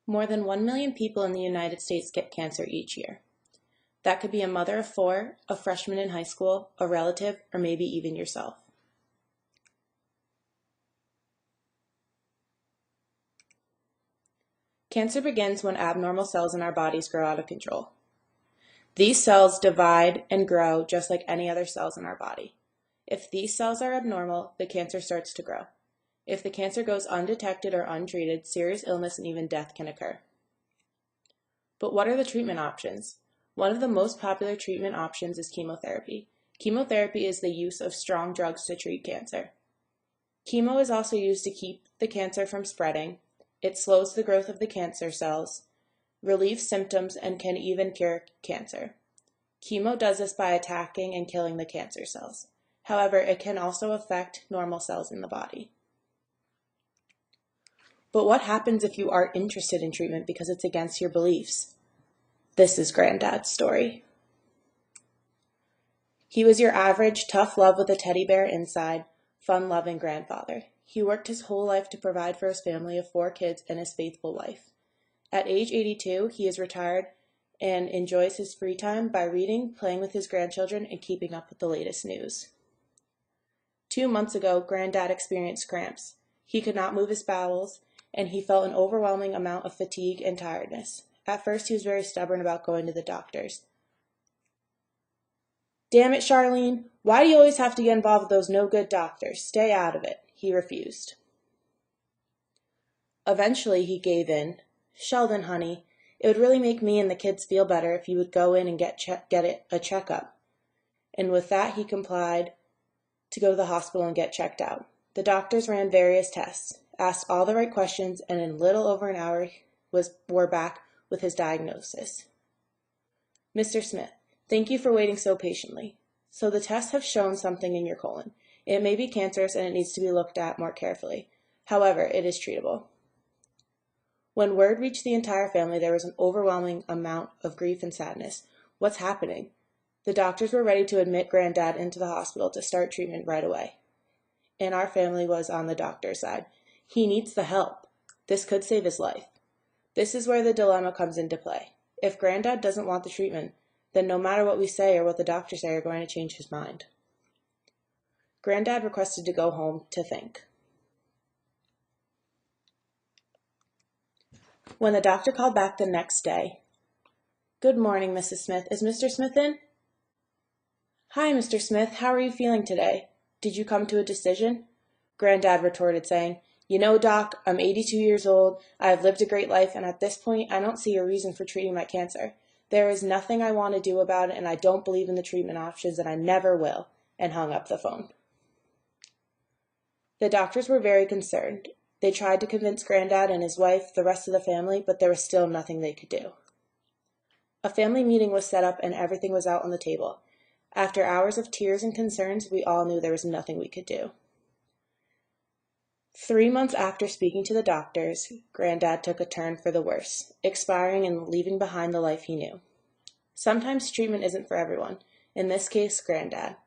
More than 1 million people in the United States get cancer each year. That could be a mother of 4, a freshman in high school, a relative, or maybe even yourself. Cancer begins when abnormal cells in our bodies grow out of control. These cells divide and grow just like any other cells in our body. If these cells are abnormal, the cancer starts to grow. If the cancer goes undetected or untreated, serious illness and even death can occur. But what are the treatment options? One of the most popular treatment options is chemotherapy. Chemotherapy is the use of strong drugs to treat cancer. Chemo is also used to keep the cancer from spreading. It slows the growth of the cancer cells, relieves symptoms, and can even cure cancer. Chemo does this by attacking and killing the cancer cells. However, it can also affect normal cells in the body. But what happens if you are interested in treatment because it's against your beliefs? This is Granddad's story. He was your average, tough love with a teddy bear inside, fun-loving grandfather. He worked his whole life to provide for his family of 4 kids and his faithful wife. At age 82, he is retired and enjoys his free time by reading, playing with his grandchildren, and keeping up with the latest news. 2 months ago, Granddad experienced cramps. He could not move his bowels, and he felt an overwhelming amount of fatigue and tiredness. At first, he was very stubborn about going to the doctors. "Damn it, Charlene, why do you always have to get involved with those no-good doctors? Stay out of it," he refused. Eventually, he gave in. "Sheldon, honey, it would really make me and the kids feel better if you would go in and get a checkup." And with that, he complied to go to the hospital and get checked out. The doctors ran various tests, asked all the right questions, and in little over an hour were back with his diagnosis. "Mr. Smith, thank you for waiting so patiently. So the tests have shown something in your colon. It may be cancerous and it needs to be looked at more carefully. However, it is treatable." When word reached the entire family, there was an overwhelming amount of grief and sadness. What's happening? The doctors were ready to admit Granddad into the hospital to start treatment right away. And our family was on the doctor's side. He needs the help. This could save his life. This is where the dilemma comes into play. If Granddad doesn't want the treatment, then no matter what we say or what the doctors say are going to change his mind. Granddad requested to go home to think. When the doctor called back the next day, "Good morning, Mrs. Smith. Is Mr. Smith in?" "Hi, Mr. Smith. How are you feeling today? Did you come to a decision?" Granddad retorted, saying, "You know, Doc, I'm 82 years old. I have lived a great life, and at this point, I don't see a reason for treating my cancer. There is nothing I want to do about it, and I don't believe in the treatment options, and I never will," and hung up the phone. The doctors were very concerned. They tried to convince Granddad and his wife, the rest of the family, but there was still nothing they could do. A family meeting was set up and everything was out on the table. After hours of tears and concerns, we all knew there was nothing we could do. 3 months after speaking to the doctors, Granddad took a turn for the worse, expiring and leaving behind the life he knew. Sometimes treatment isn't for everyone. In this case, Granddad.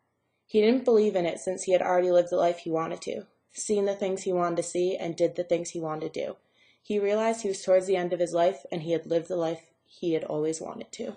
He didn't believe in it since he had already lived the life he wanted to, seen the things he wanted to see, and did the things he wanted to do. He realized he was towards the end of his life, and he had lived the life he had always wanted to.